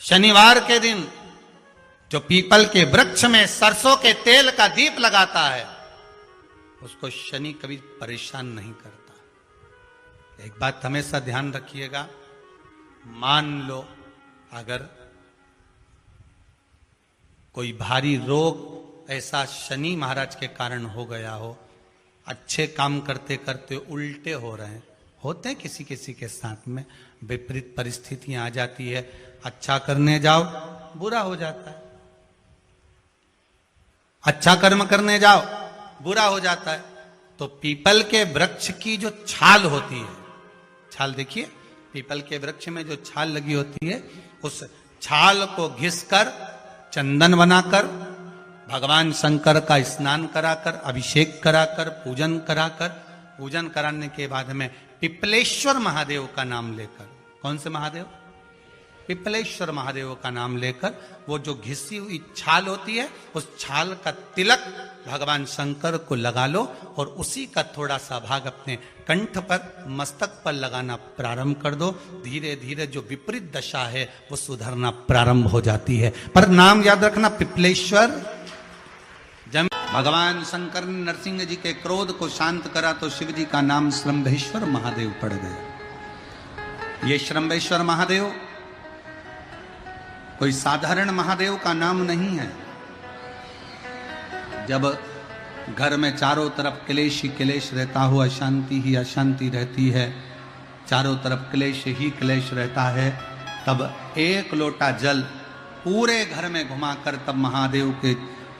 शनिवार के दिन जो पीपल के वृक्ष में सरसों के तेल का दीप लगाता है उसको शनि कभी परेशान नहीं करता। एक बात हमेशा ध्यान रखिएगा, मान लो अगर कोई भारी रोग ऐसा शनि महाराज के कारण हो गया हो, अच्छे काम करते करते उल्टे हो रहे हैं, होते हैं किसी किसी के साथ में, विपरीत परिस्थितियां आ जाती है, अच्छा करने जाओ बुरा हो जाता है, अच्छा कर्म करने जाओ बुरा हो जाता है। तो पीपल के वृक्ष की जो छाल होती है, छाल देखिए, पीपल के वृक्ष में जो छाल लगी होती है, उस छाल को घिसकर चंदन बनाकर भगवान शंकर का स्नान कराकर, अभिषेक कराकर, पूजन कराकर, पूजन कराने के बाद में पिपलेश्वर महादेव का नाम लेकर, कौन से महादेव? पिपलेश्वर महादेव का नाम लेकर वो जो घिसी हुई छाल होती है उस छाल का तिलक भगवान शंकर को लगा लो और उसी का थोड़ा सा भाग अपने कंठ पर, मस्तक पर लगाना प्रारंभ कर दो। धीरे धीरे जो विपरीत दशा है वो सुधरना प्रारंभ हो जाती है। पर नाम याद रखना, पिपलेश्वर। जब भगवान शंकर ने नरसिंह जी के क्रोध को शांत करा तो शिव जी का नाम श्रंभेश्वर महादेव पड़ गया। ये श्रंभेश्वर महादेव कोई साधारण महादेव का नाम नहीं है। जब घर में चारों तरफ क्लेश ही क्लेश रहता हो, अशांति ही अशांति रहती है, चारों तरफ क्लेश ही क्लेश रहता है, तब एक लोटा जल पूरे घर में घुमाकर तब महादेव के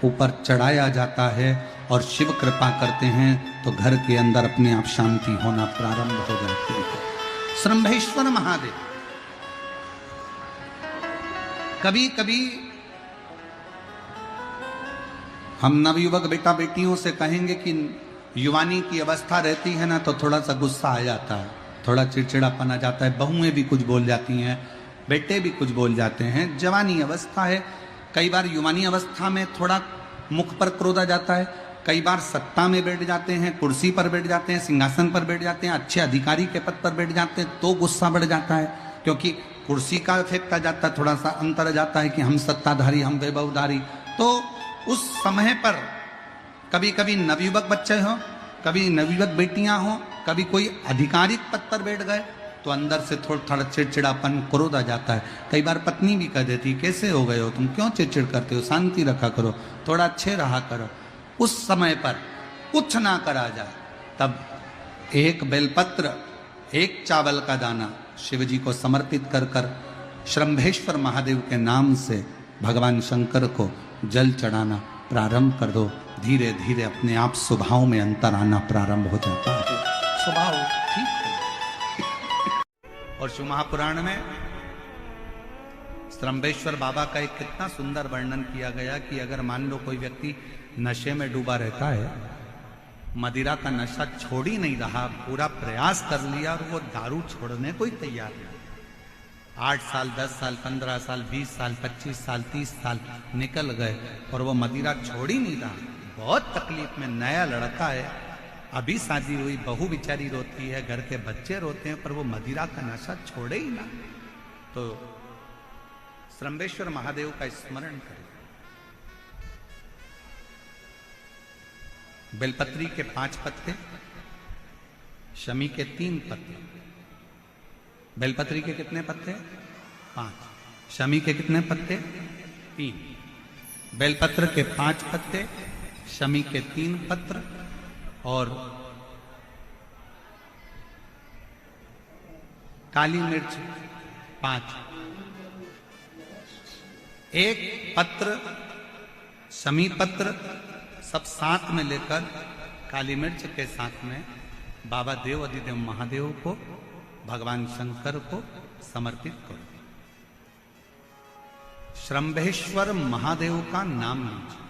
ऊपर चढ़ाया जाता है और शिव कृपा करते हैं तो घर के अंदर अपने आप शांति होना प्रारंभ हो जाती है। श्रंभेश्वर महादेव। कभी कभी हम नवयुवक बेटा बेटियों से कहेंगे कि युवानी की अवस्था रहती है ना तो थोड़ा सा गुस्सा आ जाता है, थोड़ा चिड़चिड़ापन आ जाता है, बहुएं भी कुछ बोल जाती हैं, बेटे भी कुछ बोल जाते हैं। जवानी अवस्था है, कई बार युवानी अवस्था में थोड़ा मुख पर क्रोध आ जाता है, कई बार सत्ता में बैठ जाते हैं, कुर्सी पर बैठ जाते हैं, सिंहासन पर बैठ जाते हैं, अच्छे अधिकारी के पद पर बैठ जाते हैं तो गुस्सा बढ़ जाता है, क्योंकि कुर्सी का इफेक्ट आ जाता है, थोड़ा सा अंतर आ जाता है कि हम सत्ताधारी, हम वैभवधारी। तो उस समय पर कभी कभी नवयुवक बच्चे हों, कभी नवयुवक बेटियां हों, कभी कोई आधिकारिक पद पर बैठ गए तो अंदर से थोड़ा थोड़ा चिड़चिड़ापन, क्रोध आ जाता है। कई बार पत्नी भी कह देती, कैसे हो गए हो तुम, क्यों चिड़चिड़ करते हो, शांति रखा करो, थोड़ा अच्छे रहा करो। उस समय पर कुछ ना करा जाए तब एक बेलपत्र, एक चावल का दाना शिव जी को समर्पित कर कर श्रंभेश्वर महादेव के नाम से भगवान शंकर को जल चढ़ाना प्रारंभ कर दो। धीरे धीरे अपने आप स्वभाव में अंतर आना प्रारंभ हो जाता है, स्वभाव ठीक है। और शिव महापुराण में श्रंभेश्वर बाबा का एक कितना सुंदर वर्णन किया गया कि अगर मान लो कोई व्यक्ति नशे में डूबा रहता है, मदिरा का नशा छोड़ ही नहीं रहा, पूरा प्रयास कर लिया और वो दारू छोड़ने को ही तैयार नहीं, 8 साल 10 साल 15 साल 20 साल 25 साल 30 साल निकल गए और वो मदिरा छोड़ ही नहीं रहा, बहुत तकलीफ में। नया लड़का है, अभी शादी हुई, बहू बेचारी रोती है, घर के बच्चे रोते हैं, पर वो मदिरा का नशा छोड़े ही ना। तो श्रंभेश्वर महादेव का स्मरण करें। बेलपत्री के 5 पत्ते, शमी के 3 पत्ते। बेलपत्री के कितने पत्ते? 5। शमी के कितने पत्ते? 3। बेलपत्र के 5 पत्ते, शमी के 3 पत्र और काली मिर्च 5। एक पत्र, शमी पत्र सब साथ में लेकर काली मिर्च के साथ में बाबा देव अधिदेव महादेव को, भगवान शंकर को समर्पित करो। श्रंभेश्वर महादेव का नाम लीजिए,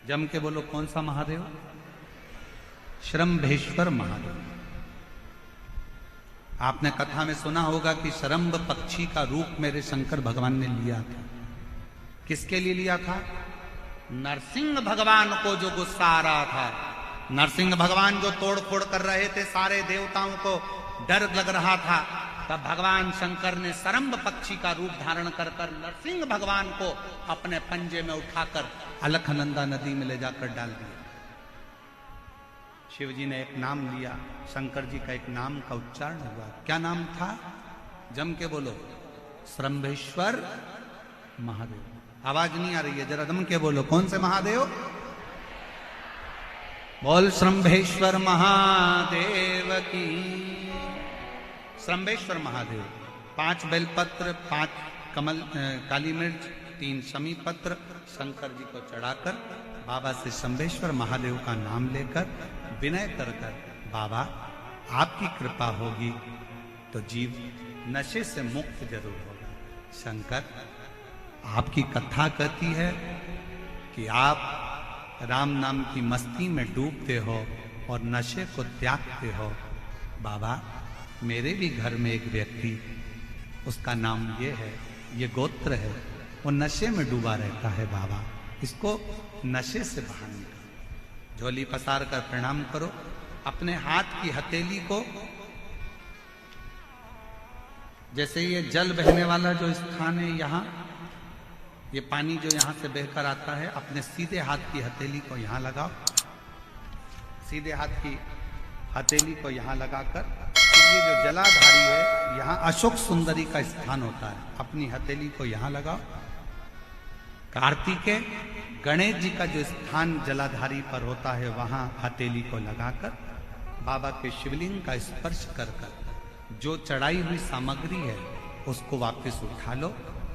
जम के बोलो, कौन सा महादेव? श्रंभेश्वर महादेव। आपने कथा में सुना होगा कि शरंभ पक्षी का रूप मेरे शंकर भगवान ने लिया था। किसके लिए लिया था? नरसिंह भगवान को जो गुस्सा आ रहा था, नरसिंह भगवान जो तोड़ फोड़ कर रहे थे, सारे देवताओं को डर लग रहा था, तब भगवान शंकर ने सरम्ब पक्षी का रूप धारण कर कर नरसिंह भगवान को अपने पंजे में उठाकर अलकनंदा नदी में ले जाकर डाल दिया। शिव जी ने एक नाम लिया, शंकर जी का एक नाम का उच्चारण हुआ। क्या नाम था? जम के बोलो, श्रंभेश्वर महादेव। आवाज नहीं आ रही है, जरा दम के बोलो, कौन से महादेव? बोल श्रंभेश्वर महादेव की। श्रंभेश्वर महादेव 5 बेलपत्र, 5 कमल काली मिर्च, 3 शमी पत्र शंकर जी को चढ़ाकर बाबा से श्रंभेश्वर महादेव का नाम लेकर विनय कर कर, बाबा आपकी कृपा होगी तो जीव नशे से मुक्त जरूर होगा। शंकर, आपकी कथा कहती है कि आप राम नाम की मस्ती में डूबते हो और नशे को त्यागते हो। बाबा, मेरे भी घर में एक व्यक्ति, उसका नाम ये है, ये गोत्र है, वो नशे में डूबा रहता है। बाबा, इसको नशे से बाहर निकालो। झोली पसार कर प्रणाम करो, अपने हाथ की हथेली को, जैसे ये जल बहने वाला जो स्थान है यहाँ, ये पानी जो यहाँ से बहकर आता है, अपने सीधे हाथ की हथेली को यहाँ लगाओ। सीधे हाथ की हथेली को यहाँ लगाकर, ये जो जलाधारी है, यहाँ अशोक सुंदरी का स्थान होता है, अपनी हथेली को यहाँ लगाओ। कार्तिकेय गणेश जी का जो स्थान जलाधारी पर होता है, वहां हथेली को लगाकर बाबा के शिवलिंग का स्पर्श कर कर जो चढ़ाई हुई सामग्री है उसको वापस उठा लो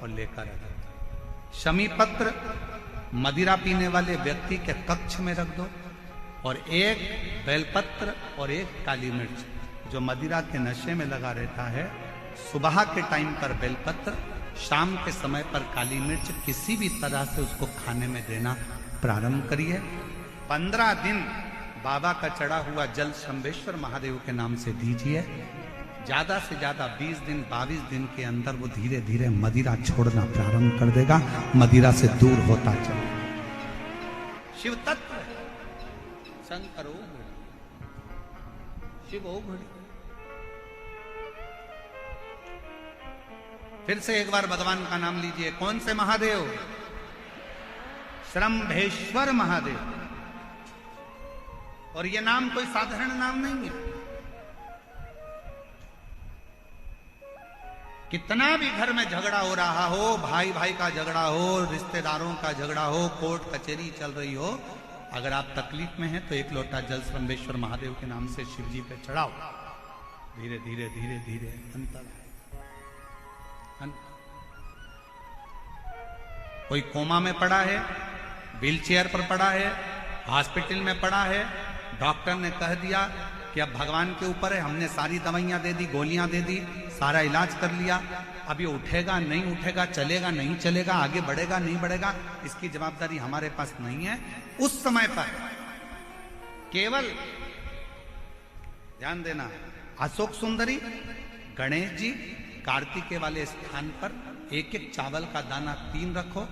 और लेकर आ जाओ। शमी पत्र मदिरा पीने वाले व्यक्ति के कक्ष में रख दो, और 1 बेलपत्र और 1 काली मिर्च जो मदिरा के नशे में लगा रहता है, सुबह के टाइम पर बेलपत्र, शाम के समय पर काली मिर्च, किसी भी तरह से उसको खाने में देना प्रारंभ करिए। 15 दिन बाबा का चढ़ा हुआ जल शंभेश्वर महादेव के नाम से दीजिए। ज्यादा से ज्यादा 20 दिन 22 दिन के अंदर वो धीरे धीरे मदिरा छोड़ना प्रारंभ कर देगा, मदिरा से दूर होता चले। शिव तत्व है, शंकर ओ घड़ी, शिव ओ घड़ी। फिर से एक बार भगवान का नाम लीजिए। कौन से महादेव? श्रंभेश्वर महादेव। और ये नाम कोई साधारण नाम नहीं है। कितना भी घर में झगड़ा हो रहा हो, भाई भाई का झगड़ा हो, रिश्तेदारों का झगड़ा हो, कोर्ट कचहरी चल रही हो, अगर आप तकलीफ में हैं तो 1 लोटा जल श्रंभेश्वर महादेव के नाम से शिव जी पे चढ़ाओ। धीरे धीरे धीरे धीरे अंतर। कोई कोमा में पड़ा है, व्हील चेयर पर पड़ा है, हॉस्पिटल में पड़ा है, डॉक्टर ने कह दिया कि अब भगवान के ऊपर है, हमने सारी दवाइयां दे दी, गोलियां दे दी, सारा इलाज कर लिया, अब ये उठेगा नहीं उठेगा, चलेगा नहीं चलेगा, आगे बढ़ेगा नहीं बढ़ेगा, इसकी जवाबदारी हमारे पास नहीं है। उस समय पर केवल ध्यान देना, अशोक सुंदरी, गणेश जी, कार्तिकेय वाले स्थान पर 1-1 चावल का दाना 3 रखो।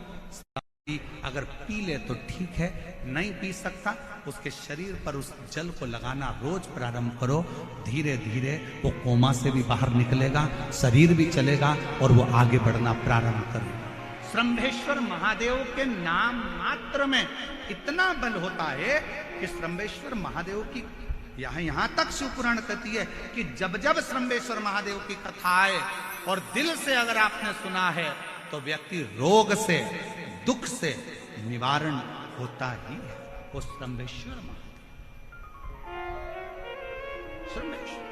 अगर पी ले तो ठीक है, नहीं पी सकता उसके शरीर पर उस जल को लगाना रोज प्रारंभ करो। धीरे धीरे वो कोमा से भी बाहर निकलेगा, शरीर भी चलेगा और वो आगे बढ़ना प्रारंभ करेगा। श्रंभेश्वर महादेव के नाम मात्र में इतना बल होता है कि श्रंभेश्वर महादेव की यहां तक शिवपुराण कहती है कि जब जब श्रंभेश्वर महादेव की कथा आए और दिल से अगर आपने सुना है तो व्यक्ति रोग से, दुख से निवारण होता ही है। वो श्रंभेश्वर महादेव, श्रंभेश्वर।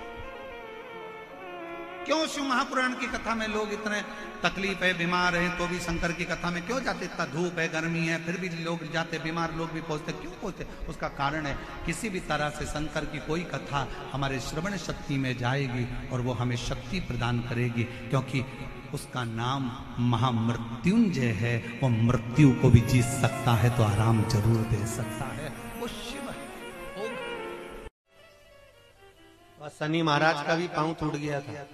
क्यों शिव महापुराण की कथा में लोग इतने तकलीफ है, बीमार हैं तो भी शंकर की कथा में क्यों जाते? इतना धूप है, गर्मी है, फिर भी लोग जाते, बीमार लोग भी पहुंचते, क्यों पहुंचते? उसका कारण है किसी भी तरह से शंकर की कोई कथा हमारे श्रवण शक्ति में जाएगी और वो हमें शक्ति प्रदान करेगी, क्योंकि उसका नाम महामृत्युंजय है। वो मृत्यु को भी जीत सकता है तो आराम जरूर दे सकता है। वो शिव है। शनि महाराज का भी पांव टूट गया था।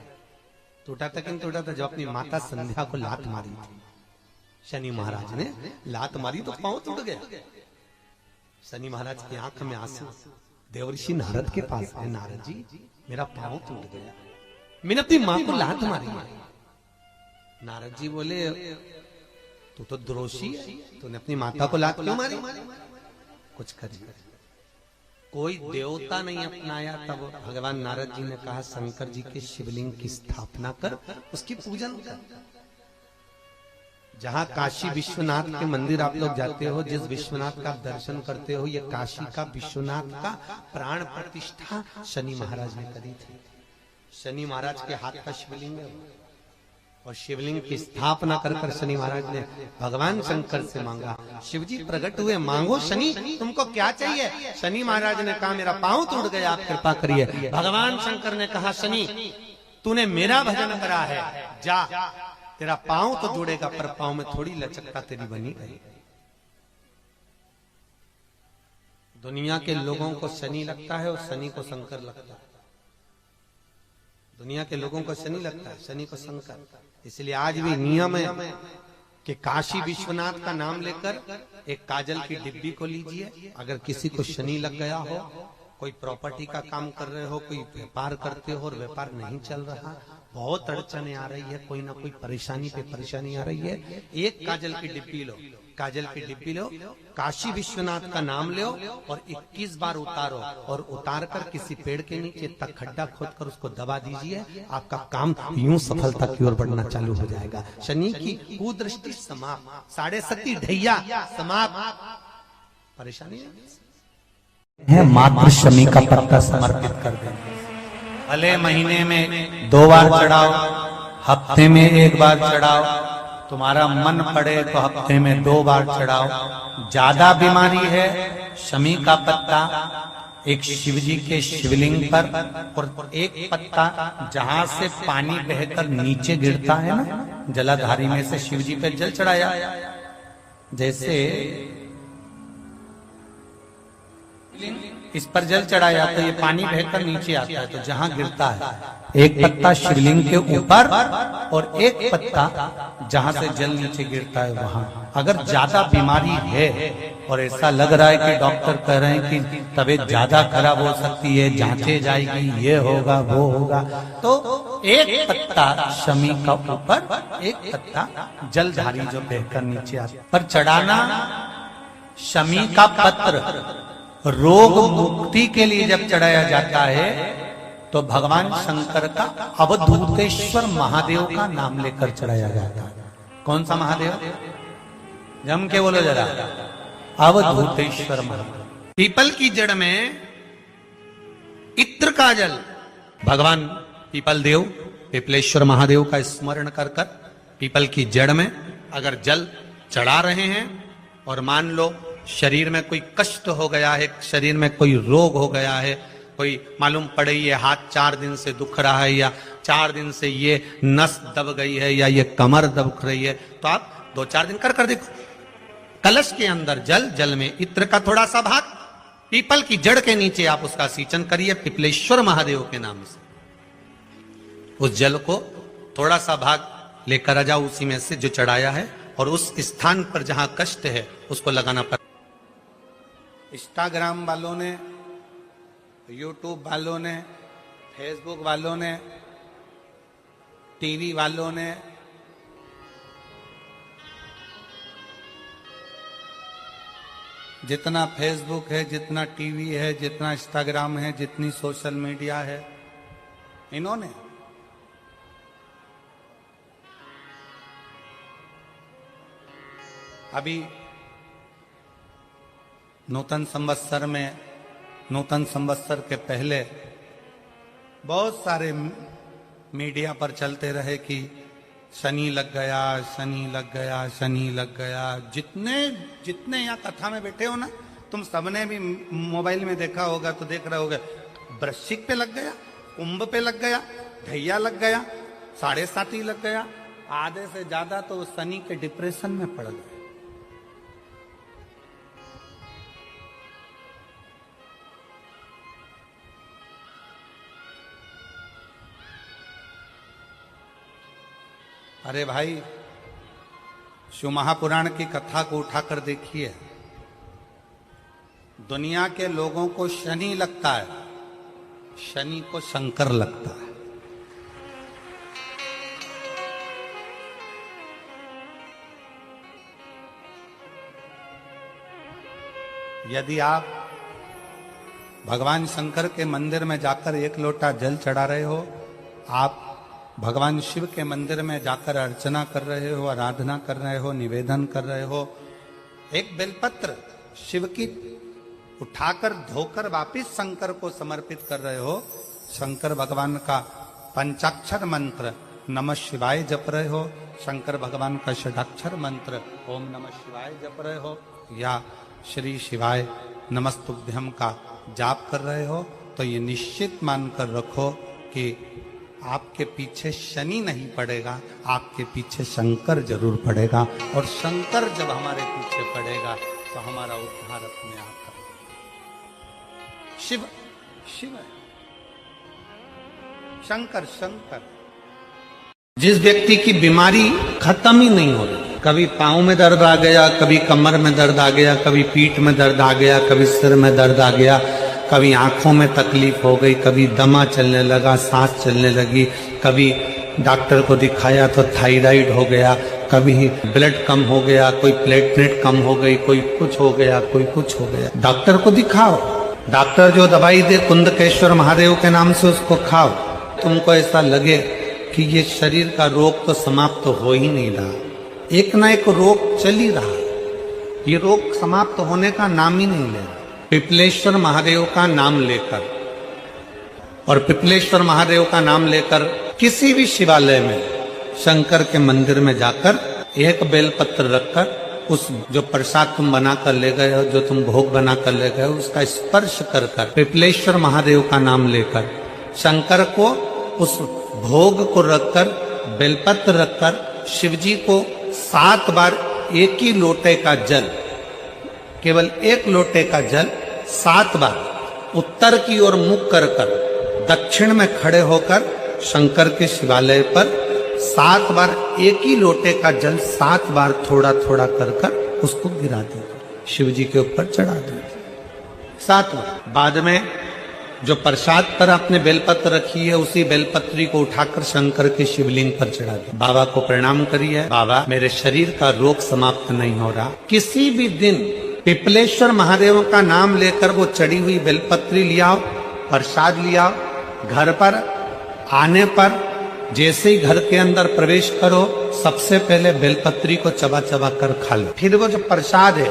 टूटा था कि नहीं टूटा था? जो अपनी माता संध्या को लात मारी थी, शनि महाराज ने लात मारी तो पांव टूट गया। शनि महाराज की आंख में आंसू। देवर्षि नारद के पास है, नारद जी मेरा पांव टूट गया। मैंने अपनी मां को लात मारी। नारद जी बोले तू तो द्रोषी है, तूने अपनी माता को लात क्यों मारी? कुछ करिए। कोई देवता नहीं अपनाया। तब भगवान नारद जी ने कहा शंकर जी के शिवलिंग की स्थापना कर, उसकी पूजन कर। जहां काशी विश्वनाथ के मंदिर आप लोग जाते हो, जिस विश्वनाथ का आप दर्शन करते हो, ये काशी का विश्वनाथ का प्राण प्रतिष्ठा शनि महाराज ने करी थी। शनि महाराज के हाथ का शिवलिंग है और शिवलिंग की स्थापना कर कर शनि महाराज ने भगवान शंकर से मांगा। शिव जी प्रकट हुए, मांगो शनि तुमको क्या चाहिए? शनि महाराज ने कहा मेरा पांव टूट गया, आप कृपा करिए। भगवान शंकर ने कहा शनि तूने मेरा भजन करा है, जा तेरा पांव तो जुड़ेगा पर पांव में थोड़ी लचकता तेरी बनी गई। दुनिया के लोगों को शनि लगता है और शनि को शंकर लगता है। दुनिया के लोगों को शनि लगता है, शनि को शंकर। इसलिए आज भी नियम है कि काशी विश्वनाथ का नाम लेकर एक काजल की डिब्बी को लीजिए। अगर किसी को शनि लग गया हो, कोई प्रॉपर्टी का काम कर रहे हो, कोई व्यापार करते हो और व्यापार नहीं चल रहा, बहुत अड़चने आ रही है, कोई ना कोई परेशानी पे परेशानी आ रही है, एक काजल की डिब्बी लो, काजल की डिब्बी लो, काशी विश्वनाथ का नाम लो और 21 बार उतारो और उतार कर किसी पेड़ के नीचे तक खड्डा खोद कर उसको दबा दीजिए। आपका काम यूं सफलता की ओर बढ़ना चालू हो जाएगा। शनि की कुदृष्टि समाप्त, 7.5 ढैया समाप्त, परेशानी है। मात्र शमी का पत्ता समर्पित कर दें। भले महीने में 2 बार चढ़ाओ, हफ्ते में 1 बार चढ़ाओ, तुम्हारा मन पड़े तो हफ्ते में 2 बार चढ़ाओ। ज्यादा बीमारी है, शमी का पत्ता एक शिव जी के शिवलिंग पर और एक पत्ता जहां से पानी बहकर नीचे गिरता है ना, जलाधारी में से शिव जी पे जल चढ़ाया। जैसे इस पर जल चढ़ाया तो ये पानी बहकर नीचे आता है, तो जहां गिरता है एक पत्ता शिवलिंग के ऊपर और एक पत्ता जहां से जल नीचे गिरता है वहां। अगर ज्यादा बीमारी है और ऐसा लग रहा है कि डॉक्टर कह रहे हैं कि तबीयत ज्यादा खराब हो सकती है, जांचे जाएगी, ये होगा वो होगा, तो एक पत्ता शमी का ऊपर, एक पत्ता जलधारी जो बहकर नीचे आता है पर चढ़ाना। शमी का पत्र रोग मुक्ति के लिए जब चढ़ाया जाता है तो भगवान शंकर का अवधूतेश्वर महादेव का नाम लेकर चढ़ाया जाता है। कौन सा महादेव? जम के बोलो जरा, अवधूतेश्वर महादेव। पीपल की जड़ में इत्र का जल, भगवान पीपल देव पीपलेश्वर महादेव का स्मरण कर कर पीपल की जड़ में अगर जल चढ़ा रहे हैं और मान लो शरीर में कोई कष्ट हो गया है, शरीर में कोई रोग हो गया है, कोई मालूम पड़े ये हाथ 4 दिन से दुख रहा है या 4 दिन से ये नस दब गई है या ये कमर दब रही है, तो आप 2-4 दिन कर देखो। कलश के अंदर जल, जल में इत्र का थोड़ा सा भाग, पीपल की जड़ के नीचे आप उसका सिंचन करिए पीपलेश्वर महादेव के नाम से। उस जल को थोड़ा सा भाग लेकर आ जाओ उसी में से जो चढ़ाया है, और उस स्थान पर जहां कष्ट है उसको लगाना पड़ेगा। इंस्टाग्राम वालों ने, यूट्यूब वालों ने, फेसबुक वालों ने, टीवी वालों ने, जितना फेसबुक है, जितना टीवी है, जितना इंस्टाग्राम है, जितनी सोशल मीडिया है, इन्होंने अभी नूतन संवत्सर में, नूतन संवत्सर के पहले बहुत सारे मीडिया पर चलते रहे कि शनि लग गया, शनि लग गया, शनि लग गया। जितने यहाँ कथा में बैठे हो ना, तुम सबने भी मोबाइल में देखा होगा तो देख रहे होगे, वृश्चिक पे लग गया, कुंभ पे लग गया, ढैया लग गया, 7.5 लग गया, आधे से ज्यादा तो शनि के डिप्रेशन में पड़ गए। अरे भाई, शिव महापुराण की कथा को उठाकर देखिए। दुनिया के लोगों को शनि लगता है, शनि को शंकर लगता है। यदि आप भगवान शंकर के मंदिर में जाकर एक लोटा जल चढ़ा रहे हो, आप भगवान शिव के मंदिर में जाकर अर्चना कर रहे हो, आराधना कर रहे हो, निवेदन कर रहे हो, एक बेलपत्र शिव की उठाकर धोकर वापिस शंकर को समर्पित कर रहे हो, शंकर भगवान का पंचाक्षर मंत्र नमः शिवाय जप रहे हो, शंकर भगवान का षडाक्षर मंत्र ओम नमः शिवाय जप रहे हो, या श्री शिवाय नमस्तुभ्यम का जाप कर रहे हो, तो ये निश्चित मानकर रखो कि आपके पीछे शनि नहीं पड़ेगा, आपके पीछे शंकर जरूर पड़ेगा। और शंकर जब हमारे पीछे पड़ेगा तो हमारा उद्धार अपने आप करेगा। शिव शिव शंकर शंकर। जिस व्यक्ति की बीमारी खत्म ही नहीं हो रही, कभी पाँव में दर्द आ गया, कभी कमर में दर्द आ गया, कभी पीठ में दर्द आ गया, कभी सिर में दर्द आ गया, कभी आंखों में तकलीफ हो गई, कभी दमा चलने लगा, सांस चलने लगी, कभी डॉक्टर को दिखाया तो थायराइड हो गया, कभी ब्लड कम हो गया, कोई प्लेटलेट कम हो गई, कोई कुछ हो गया, कोई कुछ हो गया, डॉक्टर को दिखाओ। डॉक्टर जो दवाई दे कुंदकेश्वर महादेव के नाम से उसको खाओ। तुमको ऐसा लगे कि ये शरीर का रोग तो समाप्त हो ही नहीं रहा, एक ना एक रोग चल ही रहा, ये रोग समाप्त होने का नाम ही नहीं ले रहा। पिपलेश्वर महादेव का नाम लेकर, और पिपलेश्वर महादेव का नाम लेकर किसी भी शिवालय में, शंकर के मंदिर में जाकर एक बेलपत्र रखकर उस जो प्रसाद तुम बना कर ले गए हो, जो तुम भोग बना कर ले गए हो, उसका स्पर्श कर कर पिपलेश्वर महादेव का नाम लेकर शंकर को उस भोग को रखकर, बेलपत्र रखकर शिव जी को 7 बार एक ही लोटे का जल, केवल एक लोटे का जल 7 बार उत्तर की ओर मुख कर कर दक्षिण में खड़े होकर शंकर के शिवालय पर 7 बार एक ही लोटे का जल 7 बार थोड़ा थोड़ा कर कर उसको गिरा देगा, शिव जी के ऊपर चढ़ा देगा 7 बार। बाद में जो प्रसाद पर आपने बेलपत्र रखी है, उसी बेलपत्री को उठाकर शंकर के शिवलिंग पर चढ़ा दे। बाबा को प्रणाम करिए, बाबा मेरे शरीर का रोग समाप्त नहीं हो रहा। किसी भी दिन पिपलेश्वर महादेव का नाम लेकर वो चढ़ी हुई बेलपत्री लियाओ, प्रसाद लियाओ, घर पर आने पर जैसे ही घर के अंदर प्रवेश करो, सबसे पहले बेलपत्री को चबा चबा कर खा लो। फिर वो जो प्रसाद है,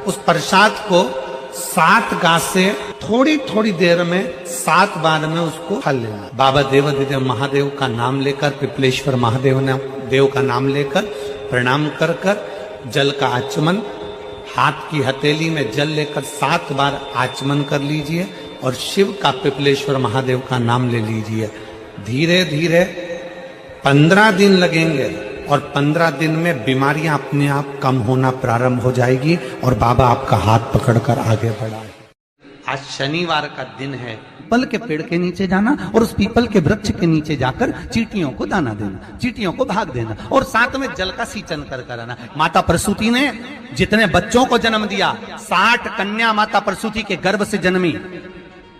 उस प्रसाद को 7 गांठ से थोड़ी थोड़ी देर में 7 बार में उसको खा लेना। बाबा देवाधिदेव महादेव का नाम लेकर, पिपलेश्वर महादेव देव का नाम लेकर प्रणाम कर कर जल का आचमन, हाथ की हथेली में जल लेकर 7 बार आचमन कर लीजिए और शिव का, पिपलेश्वर महादेव का नाम ले लीजिए। धीरे धीरे 15 दिन लगेंगे और 15 दिन में बीमारियां अपने आप कम होना प्रारंभ हो जाएगी और बाबा आपका हाथ पकड़कर आगे बढ़ाए। आज शनिवार का दिन है, पीपल के पेड़ के नीचे जाना और उस पीपल के वृक्ष के नीचे जाकर चींटियों को दाना देना, चींटियों को भाग देना और साथ में जल का सिंचन कर कराना। माता प्रसूति ने जितने बच्चों को जन्म दिया, 60 कन्या माता प्रसूति के गर्भ से जन्मी,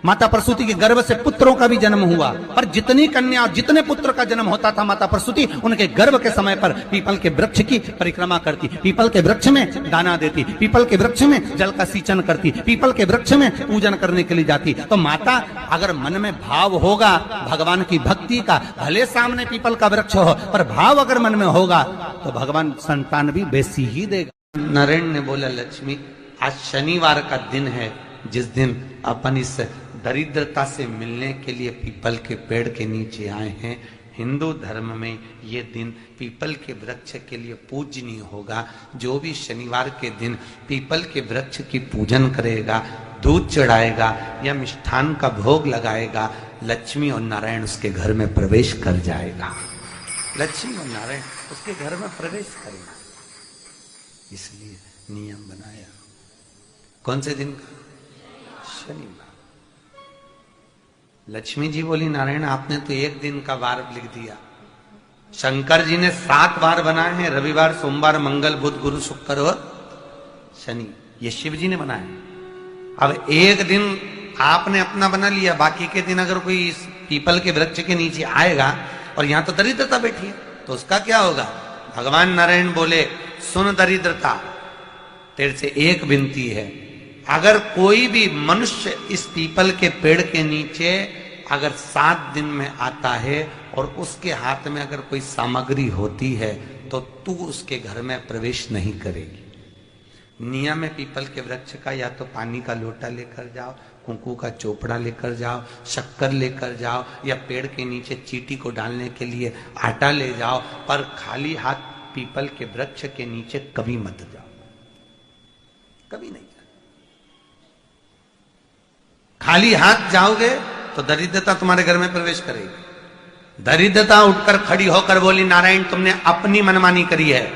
माता प्रसूति के गर्भ से पुत्रों का भी जन्म हुआ, पर जितनी कन्या जितने पुत्र का जन्म होता था माता प्रसूति उनके गर्भ के समय पर पीपल के वृक्ष की परिक्रमा करती, पीपल के वृक्ष में दाना देती, पीपल के वृक्ष में जल का सिंचन करती, पीपल के वृक्ष में पूजन करने के लिए जाती। तो माता अगर मन में भाव होगा भगवान की भक्ति का, भले सामने पीपल का वृक्ष हो, पर भाव अगर मन में होगा तो भगवान संतान भी वैसी ही देगा। नारायण ने बोला, लक्ष्मी आज शनिवार का दिन है, जिस दिन अपन इस दरिद्रता से मिलने के लिए पीपल के पेड़ के नीचे आए हैं। हिंदू धर्म में ये दिन पीपल के वृक्ष के लिए पूजनीय होगा। जो भी शनिवार के दिन पीपल के वृक्ष की पूजन करेगा, दूध चढ़ाएगा या मिष्ठान का भोग लगाएगा, लक्ष्मी और नारायण उसके घर में प्रवेश कर जाएगा। लक्ष्मी और नारायण उसके घर में प्रवेश करेगा, इसलिए नियम बनाया। कौन से दिन का? शनिवार। लक्ष्मी जी बोली, नारायण आपने तो एक दिन का वार लिख दिया, शंकर जी ने 7 बार बनाए हैं, रविवार, सोमवार, मंगल, बुध, गुरु, शुक्र और शनि, ये शिव जी ने बनाए। अब एक दिन आपने अपना बना लिया, बाकी के दिन अगर कोई इस पीपल के वृक्ष के नीचे आएगा और यहां तो दरिद्रता बैठी है तो उसका क्या होगा? भगवान नारायण बोले, सुन दरिद्रता, तेरे से एक विनती है, अगर कोई भी मनुष्य इस पीपल के पेड़ के नीचे अगर 7 दिन में आता है और उसके हाथ में अगर कोई सामग्री होती है तो तू उसके घर में प्रवेश नहीं करेगी। नियम है पीपल के वृक्ष का, या तो पानी का लोटा लेकर जाओ, कुंकू का चोपड़ा लेकर जाओ, शक्कर लेकर जाओ, या पेड़ के नीचे चींटी को डालने के लिए आटा ले जाओ, पर खाली हाथ पीपल के वृक्ष के नीचे कभी मत जाओ, कभी नहीं जाओ। खाली हाथ जाओगे तो दरिद्रता तुम्हारे घर में प्रवेश करेगी। दरिद्रता उठकर खड़ी होकर बोली, नारायण तुमने अपनी मनमानी करी है,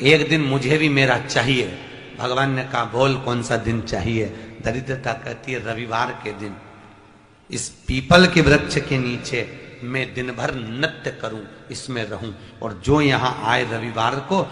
एक दिन मुझे भी मेरा चाहिए। भगवान ने कहा बोल कौन सा दिन चाहिए। दरिद्रता कहती है रविवार के दिन इस पीपल के वृक्ष के नीचे मैं दिन भर नृत्य करूं, इसमें रहूं, और जो यहां आए रविवार को